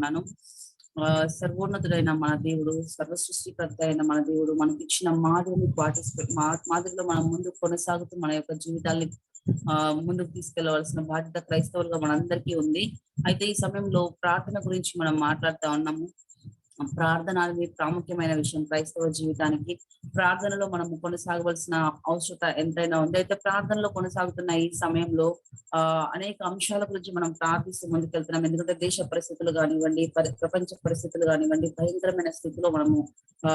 ఉన్నాను. సర్వోన్నతుడైన మన దేవుడు, సర్వ సృష్టికర్త అయిన మన దేవుడు మనకి ఇచ్చిన మాదిరిని మాదిరిలో మనం ముందుకు కొనసాగుతూ మన యొక్క జీవితాల్ని ముందుకు తీసుకెళ్లవలసిన బాధ్యత క్రైస్తవులుగా మనందరికీ ఉంది. అయితే ఈ సమయంలో ప్రార్థన గురించి మనం మాట్లాడుతా ఉన్నాము. ప్రార్థన అనేది ప్రాముఖ్యమైన విషయం క్రైస్తవ జీవితానికి. ప్రార్థనలో మనము కొనసాగవలసిన అవసరత ఎంతైనా ఉంది. అయితే ప్రార్థనలో కొనసాగుతున్న ఈ సమయంలో అనేక అంశాల గురించి మనం ప్రార్థిస్తూ ముందుకెళ్తున్నాం. ఎందుకంటే దేశ పరిస్థితులు కానివ్వండి, ప్రపంచ పరిస్థితులు కానివ్వండి, భయంకరమైన స్థితిలో మనము ఆ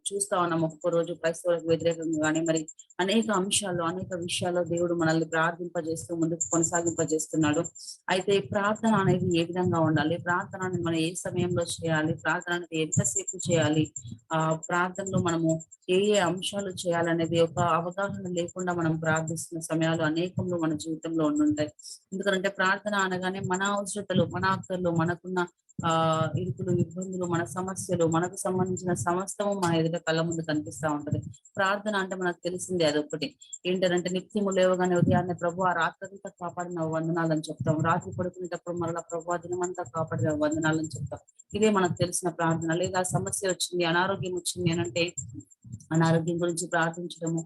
చూస్తా ఉన్నాం. ఒక్కొక్క రోజు క్రైస్తవులకు వ్యతిరేకంగా కానీ మరి అనేక విషయాల్లో దేవుడు మనల్ని ప్రార్థింపజేస్తూ ముందుకు కొనసాగింపజేస్తున్నాడు. అయితే ప్రార్థన అనేది ఏ విధంగా ఉండాలి, ప్రార్థన అనేది మనం ఏ సమయంలో చేయాలి, ప్రార్థన అనేది ఎంతసేపు చేయాలి, ప్రార్థనలో మనము ఏ అంశాలు చేయాలనేది ఒక అవగాహన లేకుండా మనం ప్రార్థిస్తున్న సమయాలు అనేకంలో మన జీవితంలో ఉండుంటాయి. ఎందుకంటే ప్రార్థన అనగానే మన అవసరతలు, మన అక్కర్లు, మనకున్న ఇరుకులు, ఇబ్బందులు, మన సమస్యలు, మనకు సంబంధించిన సమస్తము మన ఎదుట కళ్ళ ముందు కనిపిస్తా ఉంటది. ప్రార్థన అంటే మనకు తెలిసిందే అదొకటి. ఏంటంటే నిత్యము లేవగానే ఉదయాన్నే ప్రభు ఆ రాత్రంతా కాపాడిన వందనాలని చెప్తాం. రాత్రి పడుకునేటప్పుడు మరలా ప్రభు దినమంతా కాపాడిన వందనాలని చెప్తాం. ఇదే మనకు తెలిసిన ప్రార్థన. లేదా సమస్య వచ్చింది, అనారోగ్యం వచ్చింది అనంటే అనారోగ్యం గురించి ప్రార్థించడము,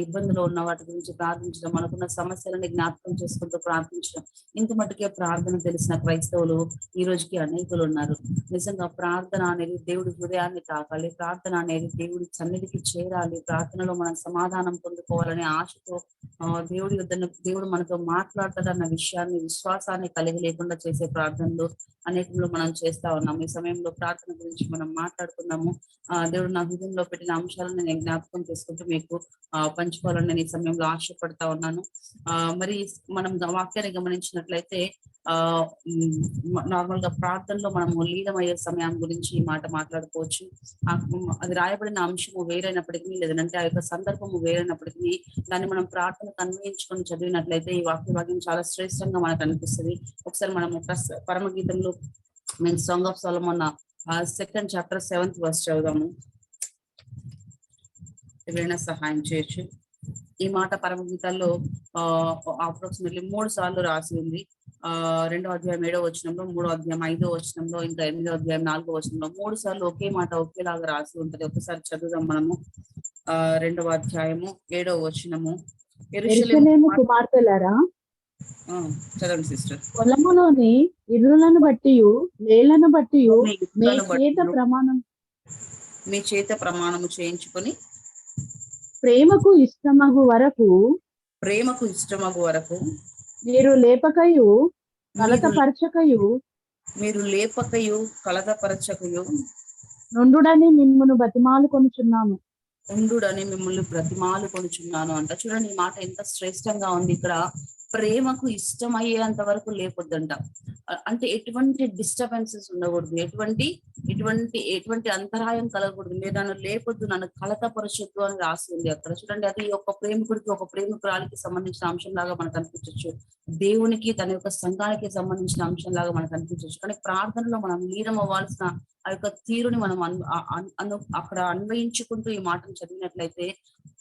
ఇబ్బందులు ఉన్న వాటి గురించి ప్రార్థించడం, మనకున్న సమస్యలని జ్ఞాపకం చేసుకుంటూ ప్రార్థించడం, ఇంత మటుకే ప్రార్థన తెలిసిన క్రైస్తవులు ఈ రోజుకి అనేకులు ఉన్నారు. నిజంగా ప్రార్థన అనేది దేవుడి హృదయాన్ని తాకాలి, ప్రార్థన అనేది దేవుడి సన్నిధికి చేరాలి, ప్రార్థనలో మనం సమాధానం పొందుకోవాలనే ఆశతో దేవుడు మనతో మాట్లాడతాడన్న విషయాన్ని, విశ్వాసాన్ని కలిగి లేకుండా చేసే ప్రార్థనలు అనేకంలో మనం చేస్తా ఉన్నాము. ఈ సమయంలో ప్రార్థన గురించి మనం మాట్లాడుకున్నాము. దేవుడు నా హృదయంలో పెట్టిన అంశాలను నేను జ్ఞాపకం చేసుకుంటూ మీకు పంచుకోవాలని నేను ఈ సమయంలో ఆశపడతా ఉన్నాను. మరి మనం వాక్యాన్ని గమనించినట్లయితే నార్మల్ గా ప్రార్థనలో మనము లీనమయ్యే సమయం గురించి ఈ మాట మాట్లాడుకోవచ్చు. అది రాయబడిన అంశము వేరైనప్పటికీ, లేదంటే ఆ యొక్క సందర్భము వేరైనప్పటికీ దాన్ని మనం ప్రార్థనకు అన్వయించుకొని చదివినట్లయితే ఈ వాక్య భాగ్యం చాలా శ్రేష్టంగా మనకు అనిపిస్తుంది. ఒకసారి మనము పరమగీతంలో song of Solomon 2nd chapter 7th verse చదువుదాము. ఎవరైనా సహాయం చేయొచ్చు. ఈ మాట పరమగీతాల్లో అప్రాక్సిమేట్లీ 3 సార్లు రాసి ఉంది. 2వ అధ్యాయం 7వ వచనంలో, 3వ అధ్యాయం 5వ వచనంలో, ఇంకా 8వ అధ్యాయం 4వ వచనంలో 3 సార్లు ఒకే మాట ఒకేలాగా రాసి ఉంటది. ఒకసారి చదువుదాం మనము. 2వ అధ్యాయము 7వ వచనము. యెరూషలేము కుమార్తెలారా, చదవండి సిస్టర్. పొలములోని ఇరులను బట్టి లేళ్లను బట్టి మీ చేత ప్రమాణము చేయించుకొని ప్రేమకు ఇష్టమగు వరకు మీరు లేపకయు కలతపరచకయు నుండుడని మిమ్మల్ని బ్రతిమాలు కొనుచున్నాను అంట. చూడండి, ఈ మాట ఎంత శ్రేష్టంగా ఉంది. ఇక్కడ ప్రేమకు ఇష్టమయ్యేంత వరకు లేపొద్దంట. అంటే ఎటువంటి డిస్టర్బెన్సెస్ ఉండకూడదు, ఎటువంటి అంతరాయం కలగకూడదు. మీరు నన్ను లేపొద్దు, నన్ను కలతపరచొద్దు అని రాసి ఉంది అక్కడ. చూడండి, అది ఒక ప్రేమికుడికి, ఒక ప్రేమికురాలికి సంబంధించిన అంశం లాగా మనకు అనిపించవచ్చు. దేవునికి, తన యొక్క సంఘానికి సంబంధించిన అంశం లాగా మనకు అనిపించవచ్చు. కానీ ప్రార్థనలో మనం లీనం అవ్వాల్సిన ఆ యొక్క తీరుని మనం అక్కడ అన్వయించుకుంటూ ఈ మాటను చదివినట్లయితే,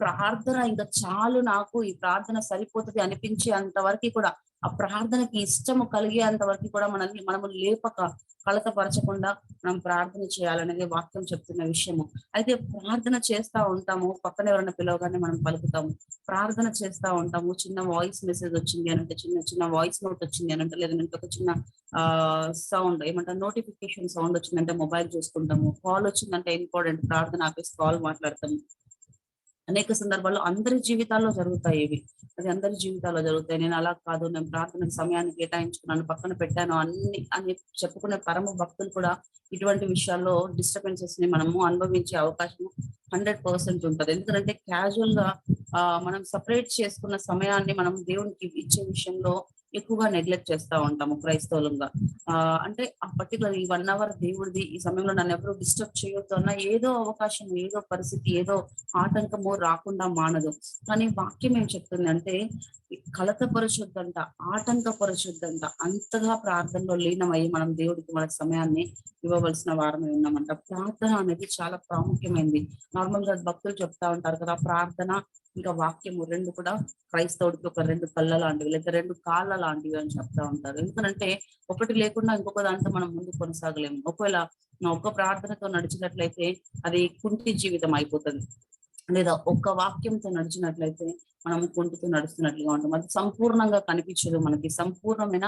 ప్రార్థన ఇంకా చాలు, నాకు ఈ ప్రార్థన సరిపోతుంది అనిపించే అంతవరకు కూడా, ఆ ప్రార్థనకి ఇష్టము కలిగేంత వరకు కూడా మనము లేపక, కలతపరచకుండా మనం ప్రార్థన చేయాలనేది వాక్యం చెప్తున్న విషయము. అయితే ప్రార్థన చేస్తా ఉంటాము, పక్కన ఎవరైనా పిలవగానే మనం పలుకుతాము. ప్రార్థన చేస్తా ఉంటాము, చిన్న వాయిస్ మెసేజ్ వచ్చింది అనంటే, చిన్న వాయిస్ నోట్ వచ్చింది అనంటే, లేదంటే ఒక చిన్న సౌండ్ ఏమంటారు, నోటిఫికేషన్ సౌండ్ వచ్చిందంటే మొబైల్ చూసుకుంటాము. కాల్ వచ్చిందంటే ఇంపార్టెంట్, ప్రార్థన ఆపేసి కాల్ మాట్లాడతాము. అనేక సందర్భాల్లో అందరి జీవితాల్లో జరుగుతాయి ఇవి. అది అందరి జీవితాల్లో జరుగుతాయి. నేను అలా కాదు, నేను ప్రార్థనకు సమయాన్ని కేటాయించుకున్నాను, పక్కన పెట్టాను అని చెప్పుకునే పరమ భక్తులు కూడా ఇటువంటి విషయాల్లో డిస్టర్బెన్సెస్ ని మనము అనుభవించే అవకాశం 100% ఉంటుంది. ఎందుకంటే క్యాజువల్ గా మనం సపరేట్ చేసుకున్న సమయాన్ని మనం దేవునికి ఇచ్చే విషయంలో ఎక్కువగా నెగ్లెక్ట్ చేస్తూ ఉంటాము క్రైస్తవులంగా. అంటే ఆ పర్టికులర్ ఈ 1 hour దేవుడిది, ఈ సమయంలో నన్ను ఎవరు డిస్టర్బ్ చేయొద్దు అన్న ఏదో అవకాశం, ఏదో పరిస్థితి, ఏదో ఆటంకము రాకుండా మానదు. కానీ వాక్యం ఏం చెప్తుంది అంటే, కలతపరచొద్దంట, ఆటంకపరచొద్దంట. అంతగా ప్రార్థనలో లీనమయ్యి మనం దేవుడికి మన సమయాన్ని ఇవ్వవలసిన వారమే ఉన్నామంట. ప్రార్థన అనేది చాలా ప్రాముఖ్యమైనది. నార్మల్ గా భక్తులు చెప్తా ఉంటారు కదా, ప్రార్థన ఇంకా వాక్యము 2 కూడా క్రైస్తవుడికి ఒక 2 కళ్ళ లాంటివి, లేదా 2 కాళ్ళ లాంటివి అని చెప్తా ఉంటారు. ఎందుకంటే ఒకటి లేకుండా ఇంకొక దాంతో మనం ముందు కొనసాగలేము. ఒకవేళ ఒక్క ప్రార్థనతో నడిచినట్లయితే అది కుంటి జీవితం అయిపోతుంది. లేదా ఒక్క వాక్యంతో నడిచినట్లయితే మనం కుంటుతూ నడుస్తున్నట్లుగా ఉంటాం. అది సంపూర్ణంగా కనిపించదు మనకి. సంపూర్ణమైన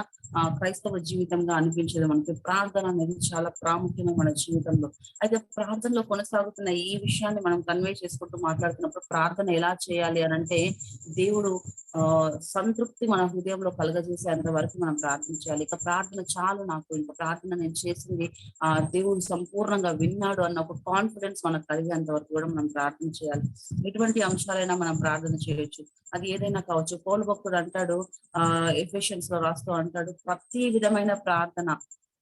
క్రైస్తవ జీవితంగా అనిపించదు మనకి. ప్రార్థన అనేది చాలా ప్రాముఖ్యమే మన జీవితంలో. అయితే ప్రార్థనలో కొనసాగుతున్న ఈ విషయాన్ని మనం కన్వే చేసుకుంటూ మాట్లాడుతున్నప్పుడు ప్రార్థన ఎలా చేయాలి అని అంటే, దేవుడు సంతృప్తి మన హృదయంలో కలగజేసేంత వరకు మనం ప్రార్థించాలి. ఇక ప్రార్థన చాలు నాకు, ఇంకా ప్రార్థన నేను చేసింది దేవుడు సంపూర్ణంగా విన్నాడు అన్న ఒక కాన్ఫిడెన్స్ మనకు కలిగేంత వరకు కూడా మనం ప్రార్థన చేయాలి. ఎటువంటి అంశాలైనా మనం ప్రార్థన చేయొచ్చు, అది ఏదైనా కావచ్చు. పౌలు భక్తుడు అంటాడు, ఎఫెషియన్స్ లో రాస్తూ అంటాడు, ప్రతి విధమైన ప్రార్థన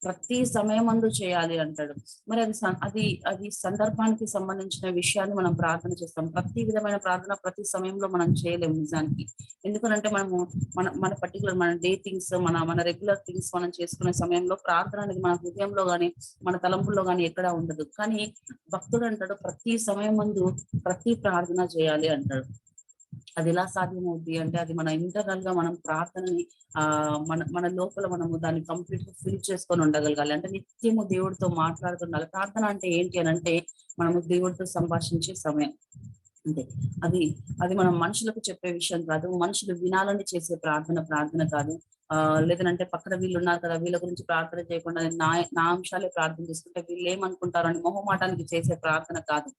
ప్రతి సమయమందు చేయాలి అంటాడు. మరి అది సందర్భానికి సంబంధించిన విషయాన్ని మనం ప్రార్థన చేస్తాం. ప్రతి విధమైన ప్రార్థన ప్రతి సమయంలో మనం చేయలేము నిజానికి. ఎందుకంటే మనము మన మన పర్టికులర్ మన డే థింగ్స్, మన రెగ్యులర్ థింగ్స్ మనం చేసుకునే సమయంలో ప్రార్థన అనేది మన హృదయంలో గానీ మన తలంపుల్లో గానీ ఎక్కడా ఉండదు. కానీ భక్తుడు అంటాడు, ప్రతి సమయం ముందు ప్రతి ప్రార్థన చేయాలి అంటాడు. అది ఎలా సాధ్యమవుద్ది అంటే, అది మన ఇంటర్నల్ గా మనం ప్రార్థనని మన లోపల మనము దాన్ని కంప్లీట్ గా ఫిల్ చేసుకొని ఉండగలగాలి. అంటే నిత్యము దేవుడితో మాట్లాడుతుండాలి. ప్రార్థన అంటే ఏంటి అని అంటే, మనము దేవుడితో సంభాషించే సమయం అంతే. అది అది మనం మనుషులకు చెప్పే విషయం కాదు. మనుషులు వినాలని చేసే ప్రార్థన కాదు. లేదనంటే పక్కన వీళ్ళు ఉన్నారు కదా, వీళ్ళ గురించి ప్రార్థన చేయకుండా నా అంశాలే ప్రార్థన చేసుకుంటే వీళ్ళు ఏమనుకుంటారని మొహమాటానికి చేసే ప్రార్థన కాదు.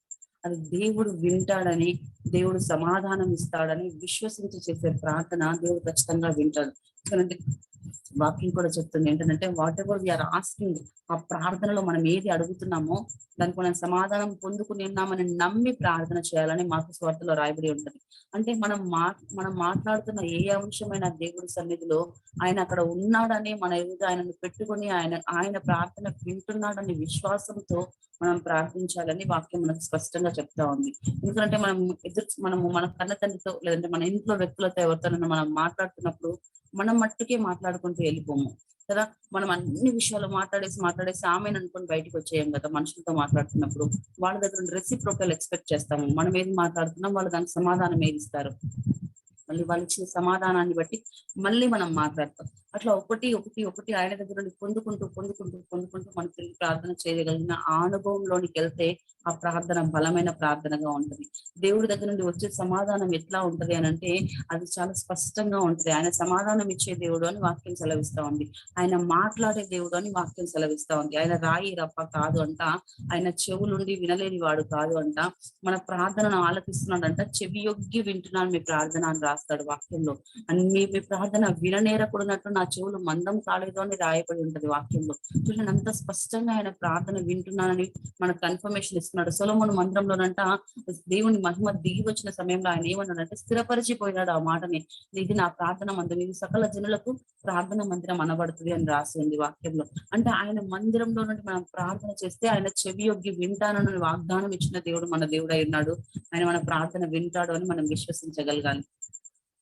అది దేవుడు వింటాడని, దేవుడు సమాధానం ఇస్తాడని విశ్వసించి చేసే ప్రార్థన దేవుడు ఖచ్చితంగా వింటాడు. ఎందుకంటే వాక్యం కూడా చెప్తుంది ఏంటంటే, వాట్ ఎవర్ వీఆర్ ఆస్కింగ్, ఆ ప్రార్థనలో మనం ఏది అడుగుతున్నామో దానికి మనం సమాధానం పొందుకుని ఉన్నామని నమ్మి ప్రార్థన చేయాలని మార్కు సువార్తలో రాయబడి ఉంటుంది. అంటే మనం మాట్లాడుతున్న ఏ అంశమైన దేవుడి సన్నిధిలో ఆయన అక్కడ ఉన్నాడని మన ఎదుట ఆయనను పెట్టుకుని ఆయన ప్రార్థన వింటున్నాడని విశ్వాసంతో మనం ప్రార్థించాలని వాక్యం మనకు స్పష్టంగా చెప్తా ఉంది. ఎందుకంటే మనము మన కన్న తండ్రితో లేదంటే మన ఇంట్లో వ్యక్తులతో ఎవరితోనైనా మనం మాట్లాడుతున్నప్పుడు మనం మట్టుకే మాట్లాడుకుంటూ వెళ్ళిపోము కదా. మనం అన్ని విషయాలు మాట్లాడేసి ఆమెను అనుకుని బయటకు వచ్చేయం కదా. మనుషులతో మాట్లాడుతున్నప్పుడు వాళ్ళ దగ్గర రెసిప్రోకల్ ఎక్స్పెక్ట్ చేస్తాము. మనం ఏది మాట్లాడుతున్నాం వాళ్ళు దానికి సమాధానం ఏది ఇస్తారు, మళ్ళీ వాళ్ళు ఇచ్చిన సమాధానాన్ని బట్టి మళ్ళీ మనం మాట్లాడతాం. అట్లా ఒకటి ఆయన దగ్గర నుండి పొందుకుంటూ మనం తిరిగి ప్రార్థన చేయగలిగిన ఆ అనుభవంలోనికి వెళ్తే ఆ ప్రార్థన బలమైన ప్రార్థనగా ఉంటుంది. దేవుడి దగ్గర నుండి వచ్చే సమాధానం ఎట్లా ఉంటది అని అంటే, అది చాలా స్పష్టంగా ఉంటది. ఆయన సమాధానం ఇచ్చే దేవుడు అని వాక్యం సెలవిస్తా ఉంది. ఆయన మాట్లాడే దేవుడు అని వాక్యం సెలవిస్తా ఉంది. ఆయన రాయి రప్ప కాదు అంట, ఆయన చెవులుండి వినలేని వాడు కాదు అంట, మన ప్రార్థనను ఆలకిస్తున్నాడంట, చెవి యొగ్గి వింటున్నాను మీ ప్రార్థన అని రాస్తాడు వాక్యంలో. అని మీ ప్రార్థన విననేరకూడనట్టు నా చెవులు మందం కాలేదు అని రాయబడి ఉంటది వాక్యంలో. చూడండి, అంత స్పష్టంగా ఆయన ప్రార్థన వింటున్నానని మనకు కన్ఫర్మేషన్ ఇస్తున్నాడు. సొలొమోను మందిరంలోనంట దేవుని మహిమ దిగి వచ్చిన సమయంలో ఆయన ఏమన్నాడంటే, స్థిరపరిచిపోయినాడు ఆ మాటని, ఇది నా ప్రార్థన మందిరం, ఇది సకల జనులకు ప్రార్థన మందిరం అనబడుతుంది అని రాసి ఉంది వాక్యంలో. అంటే ఆయన మందిరంలో నుండి మనం ప్రార్థన చేస్తే ఆయన చెవి యొగ్గి వింటానని వాగ్దానం ఇచ్చిన దేవుడు మన దేవుడై ఉన్నాడు. ఆయన మన ప్రార్థన వింటాడు అని మనం విశ్వసించగలగాలి.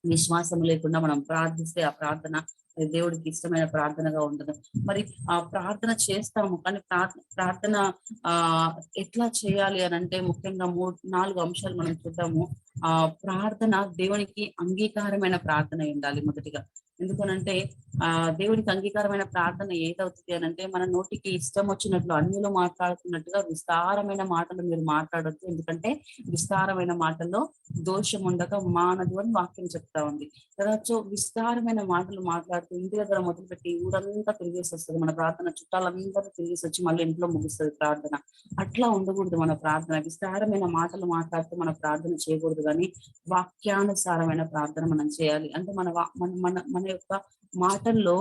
విశ్వాసం లేకుండా మనం ప్రార్థిస్తే ఆ ప్రార్థన దేవుడికి ఇష్టమైన ప్రార్థనగా ఉండదు. మరి ఆ ప్రార్థన చేస్తాము, కానీ ప్రార్థన ఎట్లా చేయాలి అని అంటే, ముఖ్యంగా 4 అంశాలు మనం చూద్దాము. ప్రార్థన దేవునికి అంగీకారమైన ప్రార్థన ఉండాలి మొదటిగా. ఎందుకనంటే దేవునికి అంగీకారమైన ప్రార్థన ఏదవుతుంది అని అంటే, మన నోటికి ఇష్టం వచ్చినట్లు అన్యులు మాట్లాడుతున్నట్టుగా విస్తారమైన మాటలు మీరు మాట్లాడొద్దు, ఎందుకంటే విస్తారమైన మాటల్లో దోషం ఉండక మానదు అని వాక్యం చెప్తా ఉంది కదా. సో విస్తారమైన మాటలు మాట్లాడుతూ ఇంటి దగ్గర మొదలుపెట్టి ఊరంతా తిరిగేసి వస్తుంది మన ప్రార్థన, చుట్టాలందరూ తిరిగేసి వచ్చి మళ్ళీ ఇంట్లో ముగుస్తుంది ప్రార్థన. అట్లా ఉండకూడదు మన ప్రార్థన. విస్తారమైన మాటలు మాట్లాడుతూ మన ప్రార్థన చేయకూడదు, కానీ వాక్యానుసారమైన ప్రార్థన మనం చేయాలి. అంటే మన యొక్క మాటల్లో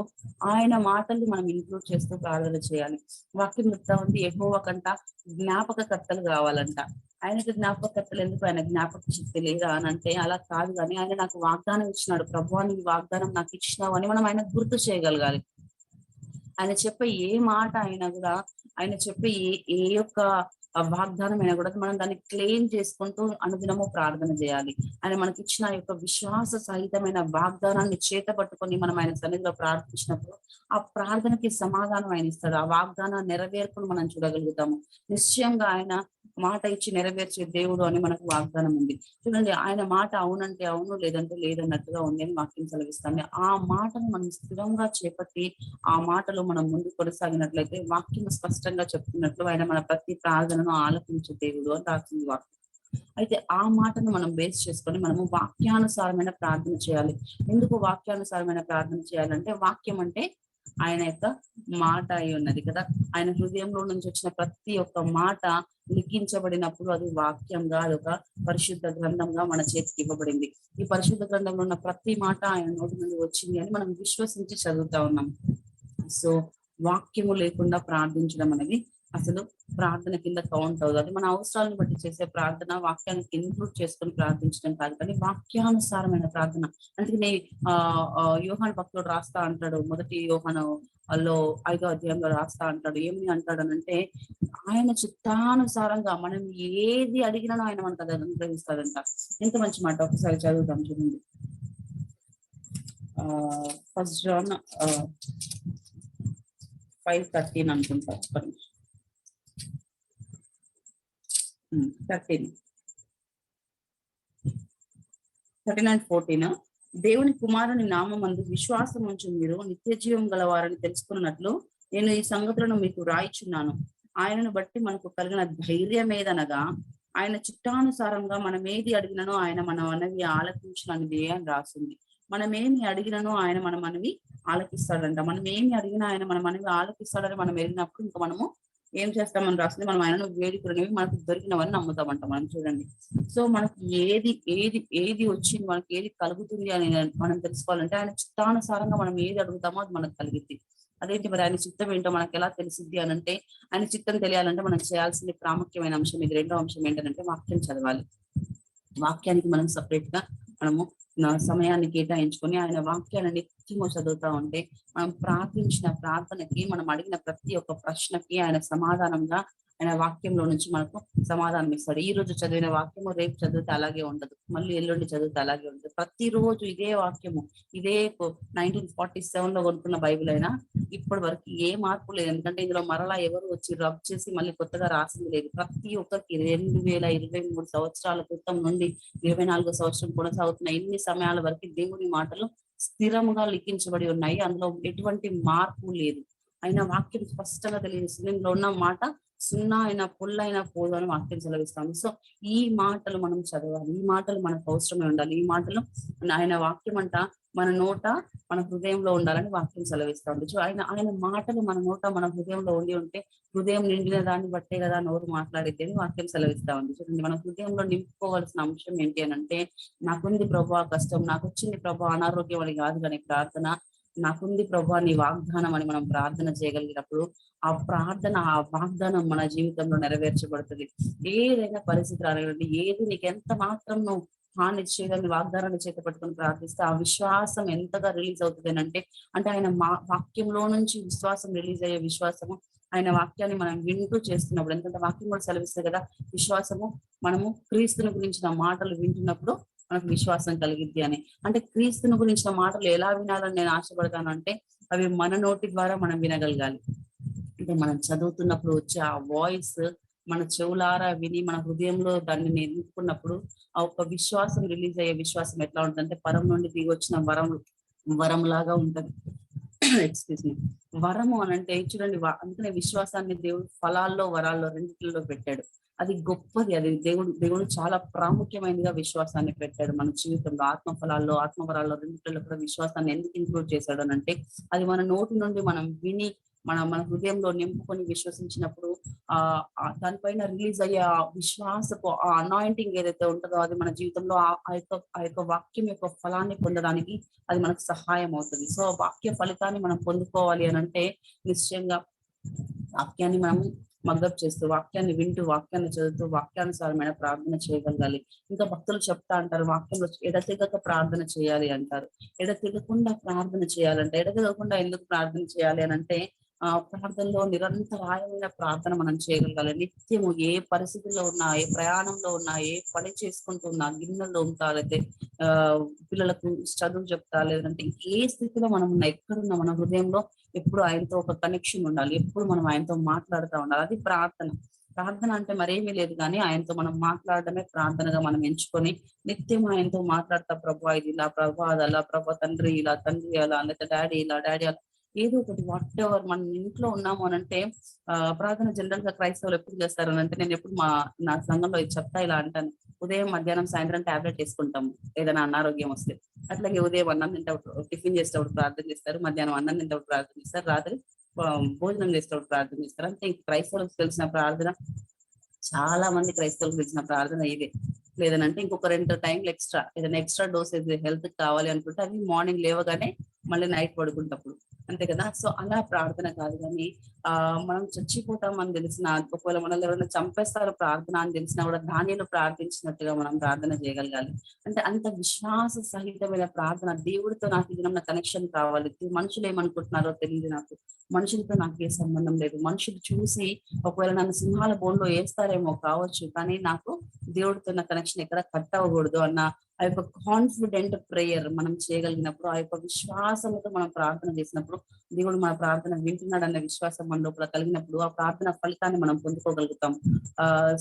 ఆయన మాటల్ని మనం ఇంక్లూడ్ చేస్తూ ప్రార్థన చేయాలి. వాక్యం చెప్తా ఉంది, యెహోవా కంట జ్ఞాపకకర్తలు కావాలంట. ఆయనకి జ్ఞాపకర్తలు ఎందుకు, ఆయన జ్ఞాపక శక్తి లేదా అని అంటే, అలా కాదు, కానీ ఆయన నాకు వాగ్దానం ఇచ్చినాడు, ప్రభువా నీ వాగ్దానం నాకు ఇచ్చినావు అని మనం ఆయన గుర్తు చేయగలగాలి. ఆయన చెప్పే ఏ మాట అయినా కూడా, ఆయన చెప్పే ఏ యొక్క వాగ్దానం అయినా కూడా మనం దాన్ని క్లెయిమ్ చేసుకుంటూ అనుదినము ప్రార్థన చేయాలి. ఆయన మనకి ఇచ్చిన ఆ యొక్క విశ్వాస సహితమైన వాగ్దానాన్ని చేత పట్టుకొని మనం ఆయన సన్నిధిలో ప్రార్థించినప్పుడు ఆ ప్రార్థనకి సమాధానం ఆయన ఇస్తాడు. ఆ వాగ్దానం నెరవేర్పును మనం చూడగలుగుతాము. నిశ్చయంగా ఆయన మాట ఇచ్చి నెరవేర్చే దేవుడు అని మనకు వాగ్దానం ఉంది. చూడండి, ఆయన మాట అవునంటే అవును, లేదంటే లేదన్నట్టుగా ఉంది అని వాక్యం సెలవిస్తాను. ఆ మాటను మనం స్థిరంగా చేపట్టి ఆ మాటలో మనం ముందు కొనసాగినట్లయితే వాక్యం స్పష్టంగా చెప్తున్నట్లు ఆయన మన ప్రతి ప్రార్థనను ఆలకించే దేవుడు అని రాసింది వాక్యం. అయితే ఆ మాటను మనం బేస్ చేసుకొని మనము వాక్యానుసారమైన ప్రార్థన చేయాలి. ఎందుకు వాక్యానుసారమైన ప్రార్థన చేయాలంటే, వాక్యం అంటే ఆయన యొక్క మాట అయి ఉన్నది కదా. ఆయన హృదయంలో నుంచి వచ్చిన ప్రతి ఒక్క మాట లిఖించబడినప్పుడు అది వాక్యంగా, అదొక పరిశుద్ధ గ్రంథంగా మన చేతికి ఇవ్వబడింది. ఈ పరిశుద్ధ గ్రంథంలో ఉన్న ప్రతి మాట ఆయన నోటి నుండి వచ్చింది అని మనం విశ్వసించి చదువుతా ఉన్నాం. సో వాక్యము లేకుండా ప్రార్థించడం అనేది అసలు ప్రార్థన కింద కౌంట్ అవుతుంది. అది మన అవసరాలను బట్టి చేసే ప్రార్థన, వాక్యానికి ఇన్క్లూడ్ చేసుకొని ప్రార్థించడం కాదు, కానీ వాక్యానుసారమైన ప్రార్థన. అందుకని యోహాను భక్తుడు రాస్తా అంటాడు, మొదటి యోహాను లో 5వ అధ్యాయంలో రాస్తా అంటాడు. ఏమి అంటాడనంటే, ఆయన చిత్తానుసారంగా మనం ఏది అడిగినా ఆయన మనకు అది అనుగ్రహిస్తాడంట. ఎంత మంచి మాట, ఒకసారి చదువుతాం చూడండి. ఫస్ట్ జాన్ 5:13 అనుకుంటా. 13 and 14. దేవుని కుమారుని నామమందు విశ్వాసం ఉంచి మీరు నిత్య జీవం గలవారని తెలుసుకున్నట్లు నేను ఈ సంగతులను మీకు రాయిచున్నాను. ఆయనను బట్టి మనకు కలిగిన ధైర్యం ఏదనగా, ఆయన చిత్తానుసారంగా మనం ఏది అడిగినను ఆయన మన మనవి ఆలకించినది అని రాసింది. మనం ఏమి అడిగినను ఆయన మన మనవి ఆలకిస్తాడంట. మనం ఏమి అడిగినా ఆయన మన మనవి ఆలకిస్తాడని మనం వెళ్ళినప్పుడు ఇంకా మనము ఏం చేస్తామని రాస్తుంది, మనం ఆయనను వేడుకునేవి మనకు దొరికినవని నమ్ముతామంట. మనం చూడండి, సో మనకి ఏది ఏది ఏది వచ్చింది, మనకి ఏది కలుగుతుంది అని మనం తెలుసుకోవాలంటే ఆయన చిత్తానుసారంగా మనం ఏది అడుగుతామో అది మనకు కలిగిద్ది. అదేంటి మరి ఆయన చిత్తం ఏంటో మనకు ఎలా తెలిసిద్ది అని అంటే, ఆయన చిత్తం తెలియాలంటే మనం చేయాల్సిన ప్రాముఖ్యమైన అంశం ఇది. రెండో అంశం ఏంటంటే వాక్యం చదవాలి. వాక్యానికి మనం సపరేట్ గా మనము సమయాన్ని కేటాయించుకొని ఆయన వాక్యాన్ని నిత్యము చదువుతా ఉంటే మనం ప్రార్థించిన ప్రార్థనకి, మనం అడిగిన ప్రతి ఒక్క ప్రశ్నకి ఆయన సమాధానంగా ఆయన వాక్యంలో నుంచి మనకు సమాధానం ఇస్తాడు. ఈ రోజు చదివిన వాక్యము రేపు చదివితే అలాగే ఉండదు, మళ్ళీ ఎల్లుండి చదివితే అలాగే ఉంటుంది. ప్రతిరోజు ఇదే వాక్యము, ఇదే 1947 లో కొనుక్కున్న బైబిల్ అయినా ఇప్పటి వరకు ఏ మార్పు లేదు. ఎందుకంటే ఇందులో మరలా ఎవరు వచ్చి రబ్ చేసి మళ్ళీ కొత్తగా రాసింది లేదు. ప్రతి ఒక్కరికి 2023 సంవత్సరాల క్రితం నుండి 24వ సంవత్సరం కొనసాగుతున్న ఎన్ని సమయాల వరకు దేవుని మాటలు స్థిరముగా లిఖించబడి ఉన్నాయి. అందులో ఎటువంటి మార్పు లేదు. అయినా వాక్యం స్పష్టంగా తెలియజేస్తుంది. ఇందులో ఉన్న మాట సున్నా అయినా పుల్లైనా పోదు అని వాక్యం సెలవిస్తాము. సో ఈ మాటలు మనం చదవాలి, ఈ మాటలు మనకు అవసరమే ఉండాలి. ఈ మాటలు ఆయన వాక్యం అంట మన నోట మన హృదయంలో ఉండాలని వాక్యం సెలవిస్తా ఉంది. సో ఆయన మాటలు మన నోట మన హృదయంలో ఉండి ఉంటే, హృదయం నిండిన దాన్ని బట్టే కదా నోరు మాట్లాడితే అని వాక్యం సెలవిస్తా ఉంది. చూడండి, మన హృదయంలో నింపుకోవాల్సిన అంశం ఏంటి అని అంటే, నాకుంది ప్రభా కష్టం, నాకు వచ్చింది ప్రభా అనారోగ్యం అని కాదు, కానీ ప్రార్థన నాకుంది ప్రభా నీ వాగ్దానం అని మనం ప్రార్థన చేయగలిగినప్పుడు ఆ ప్రార్థన, ఆ వాగ్దానం మన జీవితంలో నెరవేర్చబడుతుంది. ఏదైనా పరిస్థితి రానివ్వండి, ఏది నీకు ఎంత మాత్రం నువ్వు హాని చేయదని వాగ్దానాన్ని చేత పట్టుకొని ప్రార్థిస్తే ఆ విశ్వాసం ఎంతగా రిలీజ్ అవుతుంది అంటే ఆయన వాక్యంలో నుంచి విశ్వాసం రిలీజ్ అయ్యే విశ్వాసము, ఆయన వాక్యాన్ని మనం వింటూ చేస్తున్నప్పుడు, ఎందుకంటే వాక్యం కూడా సెలవిస్తుంది కదా, విశ్వాసము మనము క్రీస్తుని గురించిన మాటలు వింటున్నప్పుడు మనకు విశ్వాసం కలిగిద్ది అని. అంటే క్రీస్తుని గురించిన మాటలు ఎలా వినాలని నేను ఆశపడతాను అంటే, అవి మన నోటి ద్వారా మనం వినగలగాలి. అంటే మనం చదువుతున్నప్పుడు వచ్చే ఆ వాయిస్ మన చెవులారా విని మన హృదయంలో దాన్ని నింపుకున్నప్పుడు ఆ ఒక్క విశ్వాసం రిలీజ్ అయ్యే విశ్వాసం ఎట్లా ఉంటుందంటే, పరం నుండి దిగి వచ్చిన వరం లాగా ఉంటది. Excuse me. వరము అని అంటే చూడండి, అందుకనే విశ్వాసాన్ని దేవుడు ఫలాల్లో వరాల్లో రెండిట్లో పెట్టాడు. అది గొప్పది. అది దేవుడు చాలా ప్రాముఖ్యమైనదిగా విశ్వాసాన్ని పెట్టాడు మన జీవితంలో. ఆత్మవరాల్లో రెండిట్లో కూడా విశ్వాసాన్ని ఎందుకు ఇంక్లూడ్ చేశాడు అని అంటే, అది మన నోటి నుండి మనం విని మన హృదయంలో నింపుకొని విశ్వసించినప్పుడు దానిపైన రిలీజ్ అయ్యే విశ్వాసపు ఆ అనాయింటింగ్ ఏదైతే ఉంటుందో అది మన జీవితంలో ఆ యొక్క వాక్యం యొక్క ఫలాన్ని పొందడానికి అది మనకు సహాయం అవుతుంది. సో వాక్య ఫలితాన్ని మనం పొందుకోవాలి అని అంటే నిశ్చయంగా వాక్యాన్ని మనం మగ్గప్ చేస్తూ, వాక్యాన్ని వింటూ, వాక్యాన్ని చదువుతూ, వాక్యానుసారమైన ప్రార్థన చేయగలగాలి. ఇంకా భక్తులు చెప్తా అంటారు, వాక్యంలో ఎడతెగక ప్రార్థన చేయాలి అంటారు. ఎడతెగకుండా ప్రార్థన చేయాలంటే, ఎడతెగకుండా ఎందుకు ప్రార్థన చేయాలి అని అంటే, ప్రార్థనలో నిరంతరాయమైన ప్రార్థన మనం చేయగలగాలి. నిత్యము ఏ పరిస్థితుల్లో ఉన్నా, ఏ ప్రయాణంలో ఉన్నా, ఏ పని చేసుకుంటున్నా, గిన్నెల్లో ఉంటా, లేకపోతే ఆ పిల్లలకు చదువు చెప్తా, లేదంటే ఏ స్థితిలో మనం ఉన్నా, ఎక్కడున్నా మన హృదయంలో ఎప్పుడు ఆయనతో ఒక కనెక్షన్ ఉండాలి. ఎప్పుడు మనం ఆయనతో మాట్లాడుతూ ఉండాలి. అది ప్రార్థన. ప్రార్థన అంటే మరేమీ లేదు కానీ ఆయనతో మనం మాట్లాడడమే ప్రార్థనగా మనం ఎంచుకొని నిత్యం ఆయనతో మాట్లాడతా, ప్రభా ఇది ఇలా, ప్రభా అది అలా, ప్రభా తండ్రి ఇలా, తండ్రి అలా, లేకపోతే డాడీ ఇలా, డాడీ అలా, ఏదో ఒకటి వాట్ ఎవర్ మన ఇంట్లో ఉన్నాము అని అంటే ప్రార్థన జనరల్ గా క్రైస్తవులు ఎప్పుడు చేస్తారు అని అంటే, నేను ఎప్పుడు నా సంఘంలో ఇది చెప్తా, ఇలా అంటాను. ఉదయం మధ్యాహ్నం సాయంత్రం టాబ్లెట్ వేసుకుంటాము ఏదైనా అనారోగ్యం వస్తే. అట్లాగే ఉదయం అన్నం తింటప్పుడు టిఫిన్ చేసేటప్పుడు ప్రార్థన చేస్తారు, మధ్యాహ్నం అన్నం తింటప్పుడు ప్రార్థన చేస్తారు, రాత్రి భోజనం చేసేటప్పుడు ప్రార్థన చేస్తారు. అంటే క్రైస్తవులకు తెలిసిన ప్రార్థన, చాలా మంది క్రైస్తవులకు తెలిసిన ప్రార్థన ఇదే. లేదనంటే ఇంకొక 2 టైంలు ఎక్స్ట్రా, ఏదైనా ఎక్స్ట్రా డోసేజ్ హెల్త్ కావాలి అనుకుంటే అది మార్నింగ్ లేవగానే మళ్ళీ నైట్ పడుకుంటప్పుడు, అంతే కదా. సో అలా ప్రార్థన కాదు కానీ మనం చచ్చిపోతాం అని తెలిసిన, ఒకవేళ మనల్ని ఎవరైనా చంపేస్తారు ప్రార్థన అని తెలిసినా కూడా దానిలో ప్రార్థించినట్టుగా మనం ప్రార్థన చేయగలగాలి. అంటే అంత విశ్వాస సహితమైన ప్రార్థన. దేవుడితో నాకు ఇది నా కనెక్షన్ కావాలి, మనుషులు ఏమనుకుంటున్నారో తెలియదు నాకు, మనుషులతో నాకు ఏ సంబంధం లేదు, మనుషులు చూసి ఒకవేళ నన్ను సింహాల బోన్లో వేస్తారేమో కావచ్చు, కానీ నాకు దేవుడితో ఉన్న కనెక్షన్ ఎక్కడ కట్ అవ్వకూడదు అన్న ఆ యొక్క కాన్ఫిడెంట్ ప్రేయర్ మనం చేయగలిగినప్పుడు, ఆ యొక్క విశ్వాసంతో మనం ప్రార్థన చేసినప్పుడు, దేవుడు మన ప్రార్థన వింటున్నాడు అన్న విశ్వాసం మన లోపల కలిగినప్పుడు ఆ ప్రార్థన ఫలితాన్ని మనం పొందుకోగలుగుతాం.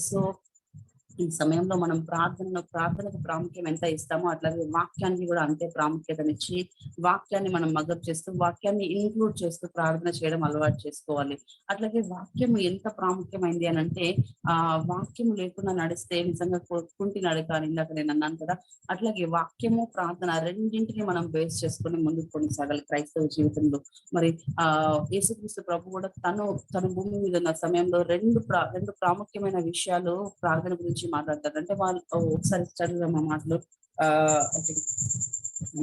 సో ఈ సమయంలో మనం ప్రార్థనకు ప్రాముఖ్యం ఎంత ఇస్తామో అట్లాగే వాక్యానికి కూడా అంతే ప్రాముఖ్యతనిచ్చి, వాక్యాన్ని మనం మగప్ చేస్తూ, వాక్యాన్ని ఇంక్లూడ్ చేస్తూ ప్రార్థన చేయడం అలవాటు చేసుకోవాలి. అట్లాగే వాక్యం ఎంత ప్రాముఖ్యమైంది అని అంటే, వాక్యం లేకుండా నడిస్తే నిజంగా కుంటి నడక అని ఇందాక నేను అన్నాను కదా. అట్లాగే వాక్యము ప్రార్థన రెండింటిని మనం బేస్ చేసుకొని ముందుకు కొనసాగాలి క్రైస్తవ జీవితంలో. మరి యేసుక్రీస్తు ప్రభు కూడా తన భూమి మీద ఉన్న సమయంలో రెండు ప్రాముఖ్యమైన విషయాలు ప్రార్థన గురించి మాట్లాడతారు. అంటే వాళ్ళు ఒకసారి చదివాం ఆ మాటలు.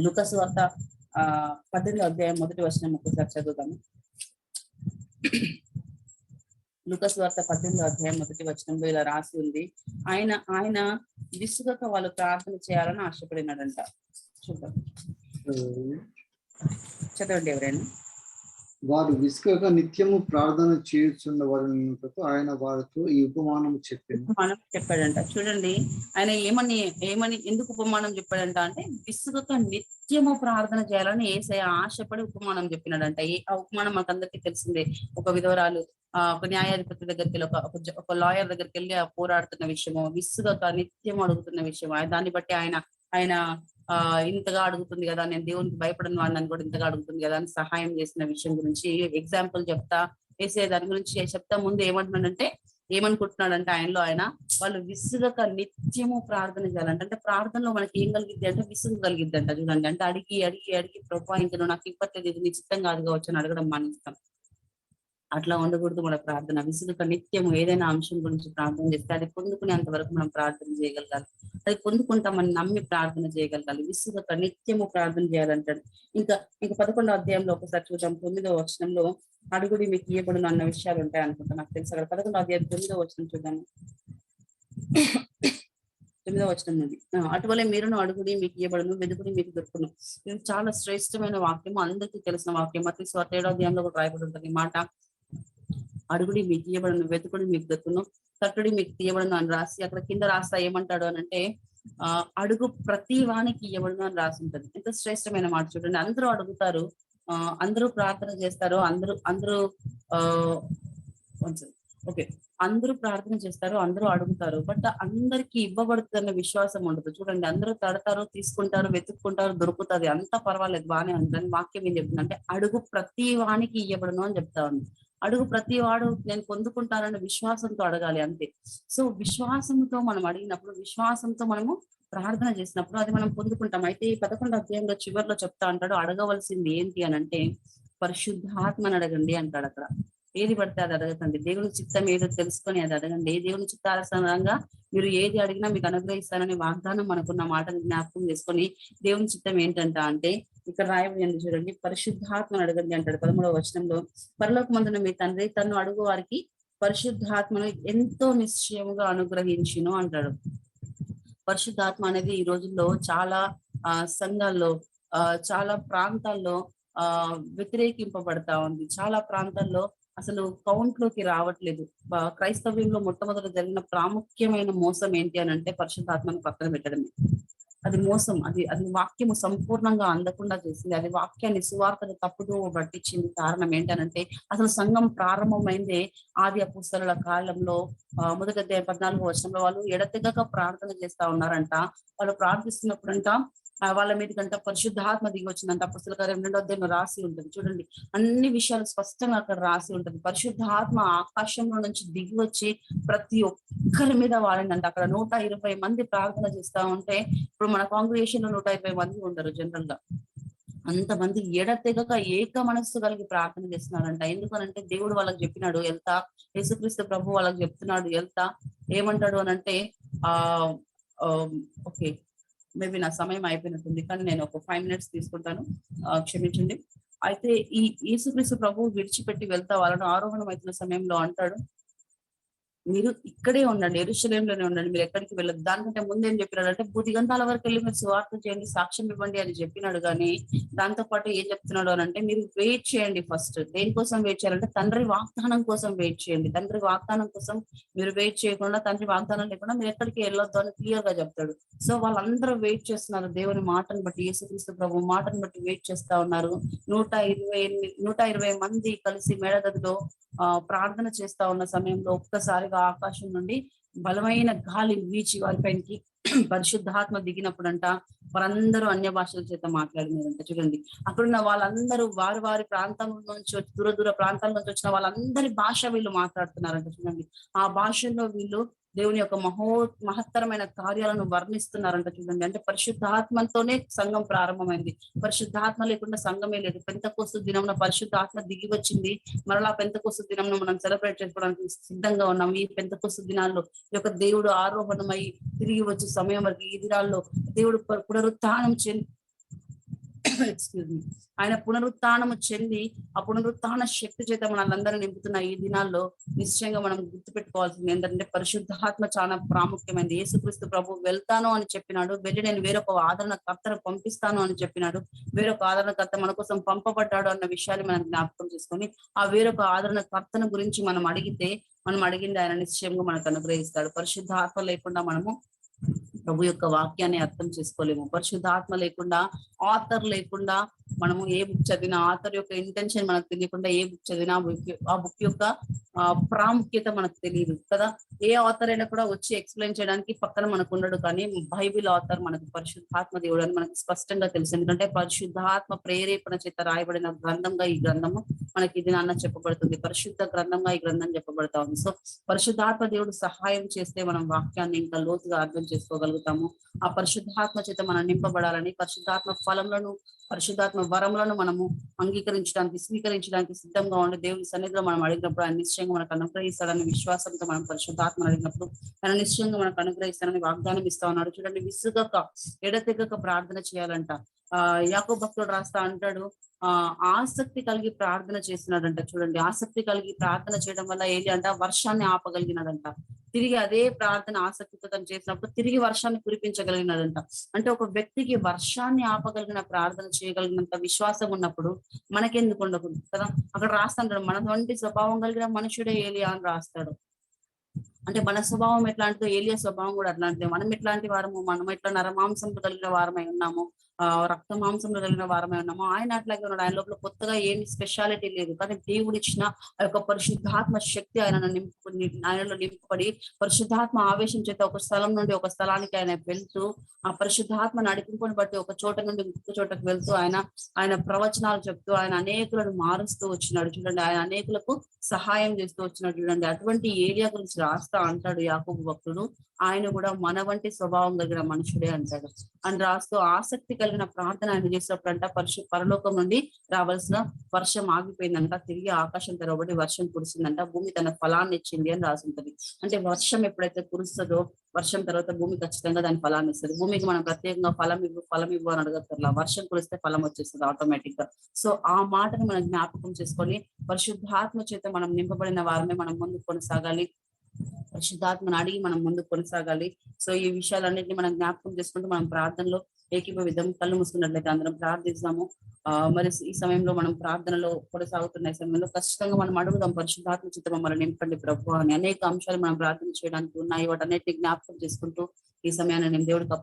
లూకా సువార్త 18వ అధ్యాయం 1వ వచనం ఒకసారి చదువుతాము. లూకా సువార్త 18వ అధ్యాయం 1వ వచనంలో ఇలా రాసి ఉంది, ఆయన విసుగక వాళ్ళు ప్రార్థన చేయాలని ఆశపడినాడంట. చూద్దాం, చదవండి ఎవరైనా. వారు విసుకగా నిత్యము ప్రార్థన చేయుచున్న వారిని ఆయన వారితో ఈ ఉపమానం చెప్పాడంట. చూడండి, ఆయన ఏమని ఎందుకు ఉపమానం చెప్పాడంట అంటే, విసుగక నిత్యము ప్రార్థన చేయాలని యేసయ్య ఆశపడి ఉపమానం చెప్పినాడంట. ఆ ఉపమానం మనకందరికీ తెలిసిందే. ఒక విధవరాలు ఒక న్యాయాధిపతి దగ్గరికి వెళ్ళి, ఒక లాయర్ దగ్గరికి వెళ్ళి పోరాడుతున్న విషయము, విసుగక నిత్యం అడుగుతున్న విషయం. దాన్ని బట్టి ఆయన ఇంతగా అడుగుతుంది కదా, నేను దేవునికి భయపడిన వాడిని కూడా ఇంతగా అడుగుతుంది కదా అని సహాయం చేసిన విషయం గురించి ఎగ్జాంపుల్ చెప్తా, వేసే దాని గురించి చెప్తా. ముందు ఏమనుకుంటున్నాడంటే ఆయన వాళ్ళు విసుగక నిత్యము ప్రార్థన చేయాలంట. అంటే ప్రార్థనలో మనకి ఏం కలిగిద్ది అంటే విసుగు కలిగిద్ది అంట. చూడండి, అంటే అడిగి అడిగి అడిగి ప్రభా ఇంక నువ్వు నాకు ఇవ్వట్లేదు, ఇది నీ చిత్తం కాదు కావచ్చు అని అడగడం మానేస్తాం. అట్లా ఉండకూడదు మన ప్రార్థన. విసుగక నిత్యము ఏదైనా అంశం గురించి ప్రార్థన చేస్తే అది పొందుకునేంత వరకు మనం ప్రార్థన చేయగలగాలి. అది పొందుకుంటామని నమ్మి ప్రార్థన చేయగలగాలి. విసుగక నిత్యము ప్రార్థన చేయాలంటాడు. ఇంకా 11వ అధ్యాయంలో ఒకసారి చూద్దాం. 9వ వచనంలో అడుగుడి మీకు ఇయ్యబడును అన్న విషయాలు ఉంటాయి అనుకుంటా, నాకు తెలుసు. అక్కడ 11వ అధ్యాయం 9వ వచనం చూద్దాము. 9వ వచనం నుండి, అటువలే మీరును అడుగుడి మీకు ఇయ్యబడును, వెదుకుడి మీకు దొరుకును. ఇది చాలా శ్రేష్టమైన వాక్యం, అందరికీ తెలిసిన వాక్యం. మత్తయి సువార్త 7వ అధ్యాయంలో కూడా రాయబడి ఉంటుంది ఈ మాట. అడుగుడి మీకు ఇయ్యబడును, వెతుకుడి మీకు దొరుకును, తట్టుడి మీకు తీయబడును అని రాసి అక్కడ కింద రాస్తా ఏమంటాడు అని అంటే, అడుగు ప్రతి వానికి ఇయ్యబడును అని రాసి ఉంటది. ఎంత శ్రేష్టమైన మాట చూడండి. అందరూ అడుగుతారు, అందరూ ప్రార్థన చేస్తారు, అందరూ అందరూ ప్రార్థన చేస్తారు, అందరూ అడుగుతారు, బట్ అందరికి ఇవ్వబడుతున్న విశ్వాసం ఉండదు. చూడండి, అందరూ తడతారు, తీసుకుంటారు, వెతుక్కుంటారు, దొరుకుతుంది, అంతా పర్వాలేదు, బాగానే ఉంటుంది. వాక్యం ఏం చెప్తుందంటే అడుగు ప్రతి వానికి ఇవ్వబడును అని చెప్తా ఉంది. అడుగు ప్రతి వాడు నేను పొందుకుంటానన్న విశ్వాసంతో అడగాలి, అంతే. సో విశ్వాసంతో మనం అడిగినప్పుడు, విశ్వాసంతో మనము ప్రార్థన చేసినప్పుడు అది మనం పొందుకుంటాం. అయితే ఈ 11వ అధ్యాయంలో చివరిలో చెప్తా అంటాడు, అడగవలసింది ఏంటి అని అంటే పరిశుద్ధాత్మని అడగండి అంటాడు. అక్కడ ఏది పడితే అది అడగకండి, దేవుని చిత్తం ఏదో తెలుసుకొని అది అడగండి. దేవుని చిత్తానుసారంగా మీరు ఏది అడిగినా మీకు అనుగ్రహిస్తానని వాగ్దానం మనకున్న మాటను జ్ఞాపకం చేసుకొని దేవుని చిత్తం ఏంటంట అంటే ఇక్కడ రాయబడింది చూడండి, పరిశుద్ధాత్మను అడగండి అంటాడు 13వ వచనంలో. పరలోకమందున మీ తండ్రి తను అడుగు వారికి పరిశుద్ధాత్మను ఎంతో నిశ్చయముగా అనుగ్రహించును అంటాడు. పరిశుద్ధాత్మ అనేది ఈ రోజుల్లో చాలా సంఘాల్లో చాలా ప్రాంతాల్లో వ్యతిరేకింపబడతా ఉంది. చాలా ప్రాంతాల్లో అసలు కౌంట్ లోకి రావట్లేదు. క్రైస్తవ్యంలో మొట్టమొదటి జరిగిన ప్రాముఖ్యమైన మోసం ఏంటి అని అంటే పరిశుద్ధాత్మను పక్కన పెట్టడమే. అది మోసం. అది వాక్యము సంపూర్ణంగా అందకుండా చేసింది. అది వాక్యాన్ని సువార్తను తప్పుదో పట్టించింది. కారణం ఏంటనంటే అసలు సంఘం ప్రారంభమైందే ఆది అపోస్తలుల కాలంలో మొదటి అధ్యాయం 14వ వచనంలో వాళ్ళు ఎడతెగక ప్రార్థన చేస్తా ఉన్నారంట. వాళ్ళు ప్రార్థిస్తున్నప్పుడంట వాళ్ళ మీదకంట పరిశుద్ధాత్మ దిగి వచ్చిందంట. అపోస్తలుల కార్యం 2వ అధ్యాయంలో రాసి ఉంటుంది చూడండి. అన్ని విషయాలు స్పష్టంగా అక్కడ రాసి ఉంటుంది. పరిశుద్ధాత్మ ఆకాశంలో నుంచి దిగి వచ్చి ప్రతి ఒక్కరి మీద వాడిందంట. అక్కడ 120 మంది ప్రార్థన చేస్తా ఉంటే ఇప్పుడు మన కాంగ్రిగేషన్ లో 120 మంది ఉండరు జనరల్ గా. అంతమంది ఎడతెగక ఏక మనస్సు కలిగి ప్రార్థన చేస్తున్నారంట. ఎందుకనంటే దేవుడు వాళ్ళకి చెప్పినాడు వెళ్తా, యేసుక్రీస్తు ప్రభు వాళ్ళకి చెప్తున్నాడు వెళ్తా. ఏమంటాడు అని అంటే ఓకే మేబీ నా సమయం అయిపోయినట్టుంది, కానీ నేను ఒక 5 minutes తీసుకుంటాను, క్షమించండి. అయితే ఈ యేసుక్రీస్తు ప్రభు విడిచిపెట్టి వెళ్తా వాళ్ళను ఆరోహణం అవుతున్న సమయంలో అంటాడు, మీరు ఇక్కడే ఉండండి, యెరూషలేములోనే ఉండండి, మీరు ఎక్కడికి వెళ్ళదు. దానికంటే ముందు ఏం చెప్పినాడంటే భూదిగంతాల వరకు వెళ్ళి మీరు సువార్త చేయండి, సాక్ష్యం ఇవ్వండి అని చెప్పినాడు. కానీ దాంతో పాటు ఏం చెప్తున్నాడు అని అంటే మీరు వెయిట్ చేయండి. ఫస్ట్ దేనికోసం వెయిట్ చేయాలంటే తండ్రి వాగ్దానం కోసం వెయిట్ చేయండి. తండ్రి వాగ్దానం కోసం మీరు వెయిట్ చేయకుండా, తండ్రి వాగ్దానం లేకుండా మీరు ఎక్కడికి వెళ్ళొద్దు అని క్లియర్ గా చెప్తాడు. సో వాళ్ళందరూ వెయిట్ చేస్తున్నారు. దేవుని మాటను బట్టి, యేసుక్రీస్తు ప్రభు మాటను బట్టి వెయిట్ చేస్తా ఉన్నారు. 120 మంది కలిసి మేడగదిలో ప్రార్థన చేస్తా ఉన్న సమయంలో ఒక్కసారిగా ఆకాశం నుండి బలమైన గాలి వీచి వారిపైకి పరిశుద్ధాత్మ దిగినప్పుడంట వారందరూ అన్య భాషల చేత మాట్లాడినారంట. చూడండి, అక్కడున్న వాళ్ళందరూ వారి వారి ప్రాంతం నుంచి దూర ప్రాంతాల నుంచి వచ్చిన వాళ్ళందరి భాష వీళ్ళు మాట్లాడుతున్నారంట. చూడండి, ఆ భాషల్లో వీళ్ళు దేవుని యొక్క మహత్తరమైన కార్యాలను వర్ణిస్తున్నారంట. చూడండి, అంటే పరిశుద్ధాత్మతోనే సంఘం ప్రారంభమైంది. పరిశుద్ధాత్మ లేకుండా సంఘమే లేదు. పెంతెకోస్తు దినంలో పరిశుద్ధాత్మ దిగి వచ్చింది. మరలా పెంతెకోస్తు దినంలో మనం సెలబ్రేట్ చేసుకోవడానికి సిద్ధంగా ఉన్నాం. ఈ పెంతెకోస్తు దినాల్లో ఈ యొక్క దేవుడు ఆరోహణమై తిరిగి వచ్చే సమయం వరకు ఈ దినాల్లో దేవుడు పునరుత్థానం ఆయన పునరుత్థానము చెంది ఆ పునరుత్థాన శక్తి చేత మనల్ని నింపుతున్న ఈ దినాల్లో నిశ్చయంగా మనం గుర్తుపెట్టుకోవాల్సింది ఏంటంటే పరిశుద్ధాత్మ చాలా ప్రాముఖ్యమైనది. యేసుక్రీస్తు ప్రభు వెళ్తాను అని చెప్పినాడు, వెళ్ళి నేను వేరొక ఆదరణకర్తను పంపిస్తాను అని చెప్పినాడు. వేరొక ఆదరణకర్త మన కోసం పంపబడ్డాడు అన్న విషయాన్ని మనం జ్ఞాపకం చేసుకొని ఆ వేరొక ఆదరణకర్తను గురించి మనం అడిగింది ఆయన నిశ్చయంగా మనకు అనుగ్రహిస్తాడు. పరిశుద్ధాత్మ లేకుండా మనము ప్రభు యొక్క వాక్యాన్ని అర్థం చేసుకోలేము. పరిశుద్ధాత్మ లేకుండా, ఆథర్ లేకుండా మనము ఏ బుక్ చదివినా, ఆథర్ యొక్క ఇంటెన్షన్ మనకు తెలియకుండా ఏ బుక్ చదివినా ఆ బుక్ యొక్క ప్రాముఖ్యత మనకు తెలియదు కదా. ఏ ఆథర్ అయినా కూడా వచ్చి ఎక్స్ప్లెయిన్ చేయడానికి పక్కన మనకు ఉండడు. కానీ బైబిల్ ఆథర్ మనకు పరిశుద్ధాత్మ దేవుడు అని మనకు స్పష్టంగా తెలుసు. ఎందుకంటే పరిశుద్ధాత్మ ప్రేరేపణ చేత రాయబడిన గ్రంథంగా ఈ గ్రంథము మనకి ఇది నాన్న చెప్పబడుతుంది. పరిశుద్ధ గ్రంథంగా ఈ గ్రంథం చెప్పబడతా ఉంది. సో పరిశుద్ధాత్మ దేవుడు సహాయం చేస్తే మనం వాక్యాన్ని ఇంకా లోతుగా అర్థం చేసుకోగలుగుతాము. ఆ పరిశుద్ధాత్మ చేత మనం నింపబడాలని, పరిశుద్ధాత్మ ఫలములను, పరిశుద్ధాత్మ వరములను మనము అంగీకరించడానికి, స్వీకరించడానికి సిద్ధంగా ఉండి దేవుని సన్నిధిలో మనం అడిగినప్పుడు ఆయన నిశ్చయంగా మనకు అనుగ్రహిస్తాడని విశ్వాసంతో మనం పరిశుద్ధాత్మ అడిగినప్పుడు ఆయన నిశ్చయంగా మనకు అనుగ్రహిస్తాడని వాగ్దానం ఇస్తా ఉన్నాడు. చూడండి, విసుగక ఎడతెగక ప్రార్థన చేయాలంట. యాకోబు భక్తుడు రాస్తా అంటాడు, ఆసక్తి కలిగి ప్రార్థన చేస్తున్నాడంట. చూడండి, ఆసక్తి కలిగి ప్రార్థన చేయడం వల్ల ఏంటి అంట వర్షాన్ని ఆపగలిగినాడంట. తిరిగి అదే ప్రార్థన ఆసక్తితో తను చేసినప్పుడు తిరిగి వర్షాన్ని కురిపించగలిగినాడంట. అంటే ఒక వ్యక్తికి వర్షాన్ని ఆపగలిగిన ప్రార్థన చేయగలిగినంత విశ్వాసం ఉన్నప్పుడు మనకెందుకు ఉండకూడదు కదా. అక్కడ రాస్తాడు, మన వంటి స్వభావం కలిగిన మనుషుడే ఏలియా అని రాస్తాడు. అంటే మన స్వభావం ఎట్లాంటిదో ఏలియా స్వభావం కూడా అట్లాంటిది. మనం ఎట్లాంటి వారము, మనం ఎట్లా నరమాంసంతో కలిగిన వారమై ఉన్నాము, రక్త మాంసంలో కలిగిన వారమై ఉన్నాము. ఆయన అట్లాగే ఉన్నాడు. ఆయన లోపల కొత్తగా ఏమి స్పెషాలిటీ లేదు. కానీ దేవుడు ఇచ్చిన ఆ యొక్క పరిశుద్ధాత్మ శక్తి ఆయనలో నింపబడి పరిశుద్ధాత్మ ఆవేశం చేత ఒక స్థలం నుండి ఒక స్థలానికి ఆయన వెళ్తూ ఆ పరిశుద్ధాత్మ నడిపింపుని బట్టి ఒక చోట నుండి ఇంకొక చోటకు వెళ్తూ ఆయన ప్రవచనాలు చెప్తూ ఆయన అనేకులను మారుస్తూ వచ్చినాడు. చూడండి, ఆయన అనేకులకు సహాయం చేస్తూ వచ్చినాడు. చూడండి, అటువంటి ఏరియా గురించి రాస్తా అంటాడు యాకోబు భక్తుడు. ఆయన కూడా మన వంటి స్వభావం కలిగిన మనుషుడే అంటాడు అని రాస్తూ ఆసక్తి కలిగిన ప్రార్థన ఆయన చేసినప్పుడు అంట పరలోకం నుండి రావాల్సిన వర్షం ఆగిపోయిందంట. తిరిగి ఆకాశం తెరవబడి వర్షం కురిసిందంట. భూమి తన ఫలాన్ని ఇచ్చింది అని రాసుంటది. అంటే వర్షం ఎప్పుడైతే కురుస్తుందో వర్షం తర్వాత భూమి ఖచ్చితంగా దాని ఫలాన్ని ఇస్తుంది. భూమికి మనం ప్రత్యేకంగా ఫలం ఇవ్వు అని అడగక్కర్లా. వర్షం కురిస్తే ఫలం వచ్చేస్తుంది ఆటోమేటిక్ గా. సో ఆ మాటను మనం జ్ఞాపకం చేసుకొని పరిశుద్ధాత్మ చేత మనం నింపబడిన వారమే మనం ముందు కొనసాగాలి. పరిశుద్ధాత్మను అడిగి మనం ముందుకు కొనసాగాలి. సో ఈ విషయాలన్నింటినీ మనం జ్ఞాపకం చేసుకుంటూ మనం ప్రార్థనలో ఏకీభవిద్దాం. కళ్ళు మూసుకున్నట్లయితే అందరం ప్రార్థిస్తాము. మరి ఈ సమయంలో మనం ప్రార్థనలో కొనసాగుతున్న ఈ సమయంలో ఖచ్చితంగా మనం అడుగుదాం, పరిశుద్ధాత్మ చిత్తం మమ్మల్ని నింపండి ప్రభు అని. అనేక అంశాలు మనం ప్రార్థన చేయడానికి ఉన్నాయి, వాటన్నిటిని జ్ఞాపకం చేసుకుంటూ ఈ సమయాన్ని నేను దేవుడికి